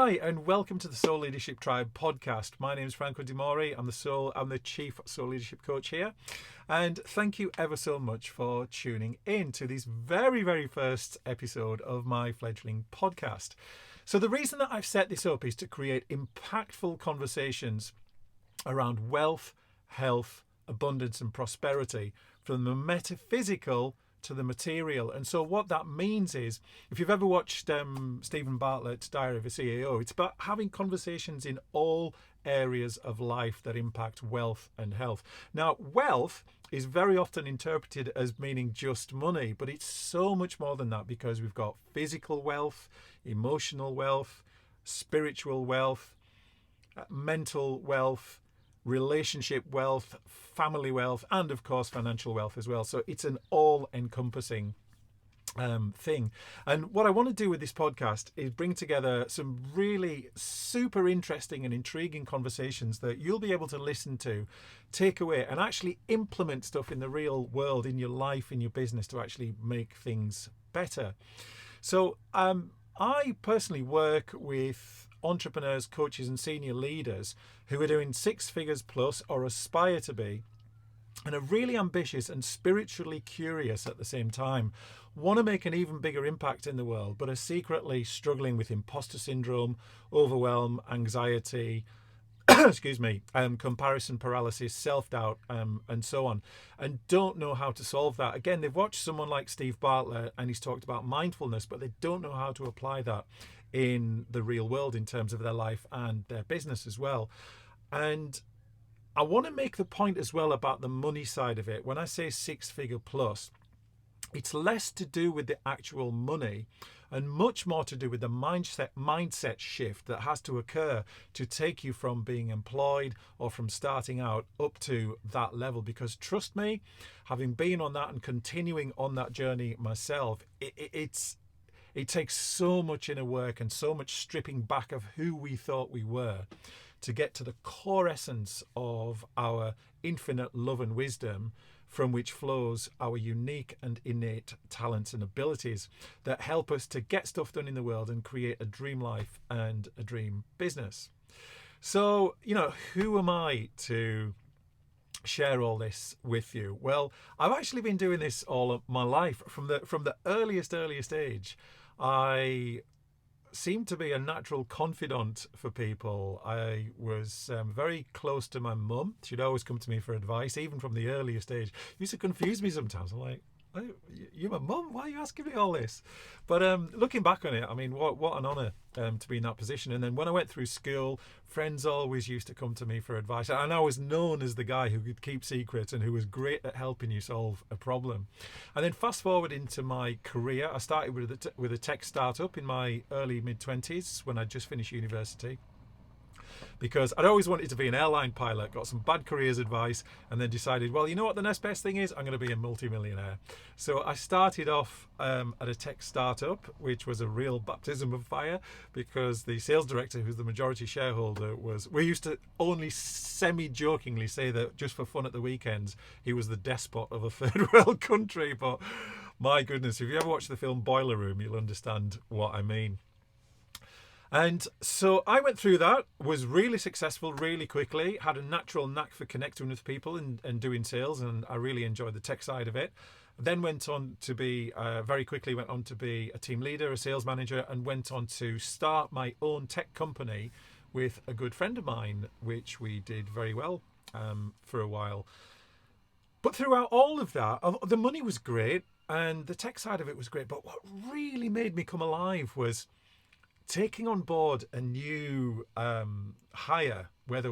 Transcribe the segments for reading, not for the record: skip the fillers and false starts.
Hi, and welcome to the Soul Leadership Tribe podcast. My name is Franco Di Mori. I'm the Chief Soul Leadership Coach here. And thank you ever so much for tuning in to this very, very first episode of my fledgling podcast. So the reason that I've set this up is to create impactful conversations around wealth, health, abundance and prosperity, from the metaphysical to the material. And so what that means is, if you've ever watched Stephen Bartlett's Diary of a CEO, it's about having conversations in all areas of life that impact wealth and health. Now, wealth is very often interpreted as meaning just money, but it's so much more than that, because we've got physical wealth, emotional wealth, spiritual wealth, mental wealth, relationship wealth, family wealth, and of course financial wealth as well. So it's an all-encompassing thing. And what I want to do with this podcast is bring together some really super interesting and intriguing conversations that you'll be able to listen to, take away, and actually implement stuff in the real world, in your life, in your business, to actually make things better. So I personally work with entrepreneurs, coaches and senior leaders who are doing 6 figures plus or aspire to be, and are really ambitious and spiritually curious at the same time, want to make an even bigger impact in the world, but are secretly struggling with imposter syndrome, overwhelm, anxiety, comparison paralysis, self-doubt, and so on, and don't know how to solve that. Again, they've watched someone like Steve Bartlett and he's talked about mindfulness, but they don't know how to apply that in the real world in terms of their life and their business as well. And I want to make the point as well about the money side of it. When I say 6 figure plus, it's less to do with the actual money and much more to do with the mindset shift that has to occur to take you from being employed or from starting out up to that level. Because trust me, having been on that and continuing on that journey myself, it takes so much inner work and so much stripping back of who we thought we were to get to the core essence of our infinite love and wisdom, from which flows our unique and innate talents and abilities that help us to get stuff done in the world and create a dream life and a dream business. So, who am I to share all this with you? Well, I've actually been doing this all of my life. From the earliest age, I seemed to be a natural confidant for people. I was very close to my mum. She'd always come to me for advice, even from the earliest age. It used to confuse me sometimes. I'm like, "Hey, you're my mum? Why are you asking me all this?" But looking back on it, I mean, what an honour to be in that position. And then when I went through school, friends always used to come to me for advice. And I was known as the guy who could keep secrets and who was great at helping you solve a problem. And then fast forward into my career, I started with a tech startup in my early mid-20s when I just finished university, because I'd always wanted to be an airline pilot, got some bad careers advice, and then decided, well, you know what the next best thing is? I'm going to be a multimillionaire. So I started off at a tech startup, which was a real baptism of fire, because the sales director, who's the majority shareholder, we used to only semi-jokingly say that just for fun at the weekends, he was the despot of a third world country. But my goodness, if you ever watch the film Boiler Room, you'll understand what I mean. And so I went through that, was really successful really quickly, had a natural knack for connecting with people and doing sales, and I really enjoyed the tech side of it. Then went on to be, very quickly went on to be a team leader, a sales manager, and went on to start my own tech company with a good friend of mine, which we did very well for a while. But throughout all of that, the money was great and the tech side of it was great. But what really made me come alive was taking on board a new hire, whether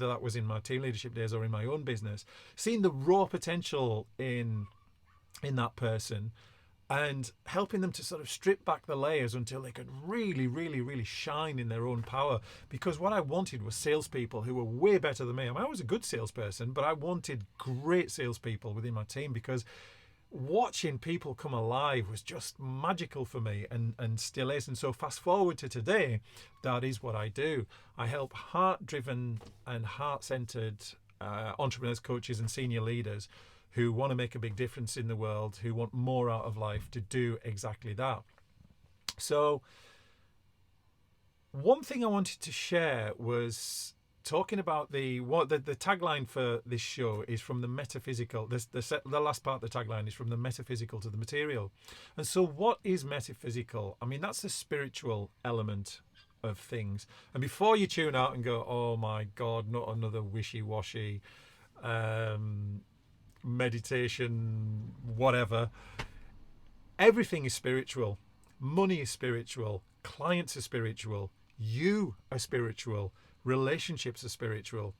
that was in my team leadership days or in my own business, seeing the raw potential in that person and helping them to sort of strip back the layers until they could really, really, really shine in their own power. Because what I wanted was salespeople who were way better than me. I mean, I was a good salesperson, but I wanted great salespeople within my team, because watching people come alive was just magical for me, and still is. And so fast forward to today, that is what I do. I help heart-driven and heart-centered entrepreneurs, coaches and senior leaders who want to make a big difference in the world, who want more out of life, to do exactly that. So one thing I wanted to share was talking about the tagline for this show is from the metaphysical. The last part of the tagline is from the metaphysical to the material. And so what is metaphysical? I mean, that's the spiritual element of things. And before you tune out and go, oh my God, not another wishy-washy meditation, whatever. Everything is spiritual. Money is spiritual. Clients are spiritual. You are spiritual. Relationships are spiritual.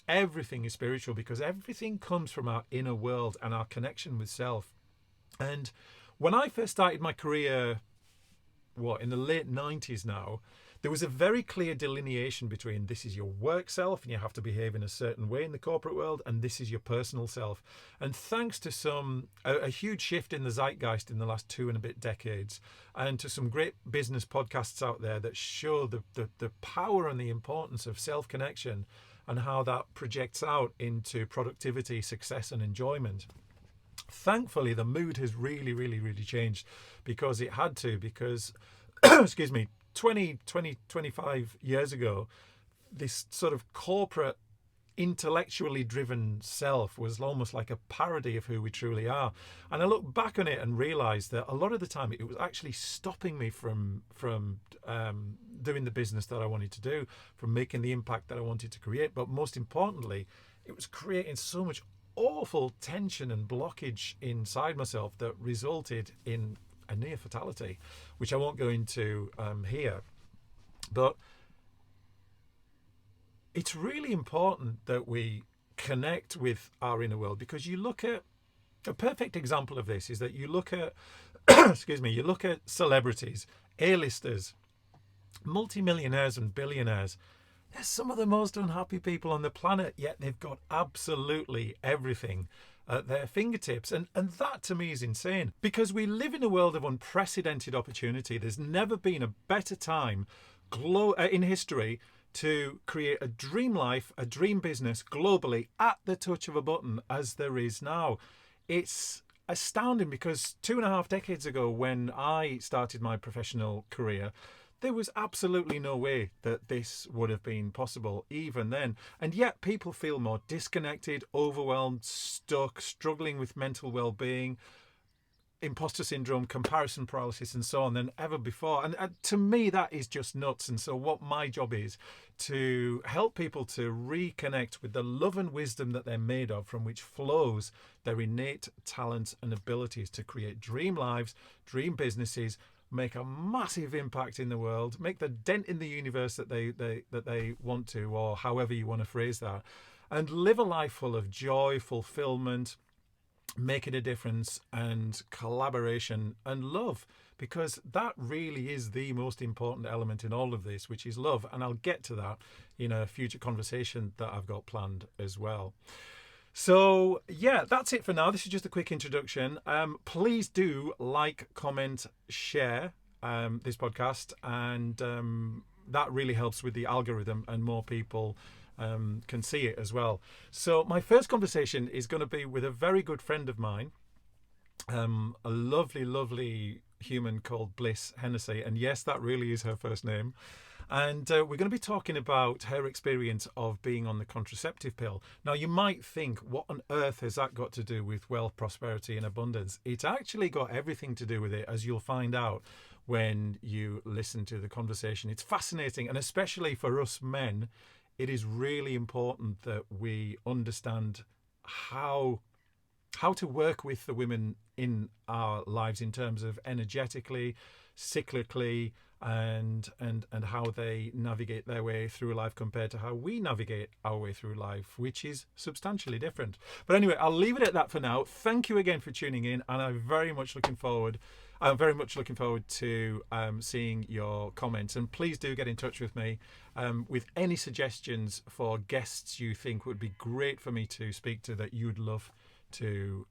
Everything is spiritual because everything comes from our inner world and our connection with self. And when I first started my career, in the late 90s now, there was a very clear delineation between this is your work self and you have to behave in a certain way in the corporate world, and this is your personal self. And thanks to a huge shift in the zeitgeist in the last 2 and a bit decades, and to some great business podcasts out there that show the power and the importance of self-connection and how that projects out into productivity, success and enjoyment. Thankfully, the mood has really, really, really changed because it had to, because, excuse me, 25 years ago, this sort of corporate, intellectually driven self was almost like a parody of who we truly are. And I look back on it and realised that a lot of the time it was actually stopping me from doing the business that I wanted to do, from making the impact that I wanted to create. But most importantly, it was creating so much awful tension and blockage inside myself that resulted in a near fatality, which I won't go into here. But it's really important that we connect with our inner world, because you look at a perfect example of this is that you look at you look at celebrities, A-listers, multimillionaires and billionaires. They're some of the most unhappy people on the planet, yet they've got absolutely everything at their fingertips. And that to me is insane, because we live in a world of unprecedented opportunity. There's never been a better time in history to create a dream life, a dream business globally at the touch of a button as there is now. It's astounding because 2.5 decades ago, when I started my professional career, there was absolutely no way that this would have been possible even then. And yet people feel more disconnected, overwhelmed, stuck, struggling with mental well-being, imposter syndrome, comparison paralysis and so on than ever before. And to me, that is just nuts. And so what my job is to help people to reconnect with the love and wisdom that they're made of, from which flows their innate talents and abilities to create dream lives, dream businesses, make a massive impact in the world, make the dent in the universe that they want to, or however you want to phrase that, and live a life full of joy, fulfillment, making a difference and collaboration and love, because that really is the most important element in all of this, which is love. And I'll get to that in a future conversation that I've got planned as well. So yeah, that's it for now. This is just a quick introduction. Please do like, comment, share this podcast, and that really helps with the algorithm and more people can see it as well. So my first conversation is going to be with a very good friend of mine, a lovely human called Bliss Hennessy, and yes, that really is her first name. And we're going to be talking about her experience of being on the contraceptive pill. Now, you might think, what on earth has that got to do with wealth, prosperity and abundance? It's actually got everything to do with it, as you'll find out when you listen to the conversation. It's fascinating, and especially for us men, it is really important that we understand how to work with the women in our lives in terms of energetically, cyclically, and how they navigate their way through life compared to how we navigate our way through life, which is substantially different. But anyway, I'll leave it at that for now. Thank you again for tuning in, and I'm very much looking forward to seeing your comments. And please do get in touch with me with any suggestions for guests you think would be great for me to speak to, that you'd love to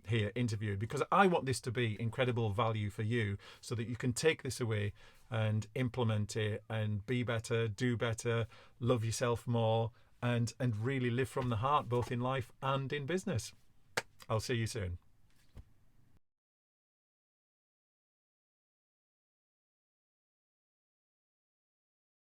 hear interviewed, because I want this to be incredible value for you, so that you can take this away and implement it and be better, do better, love yourself more, and really live from the heart, both in life and in business. I'll see you soon.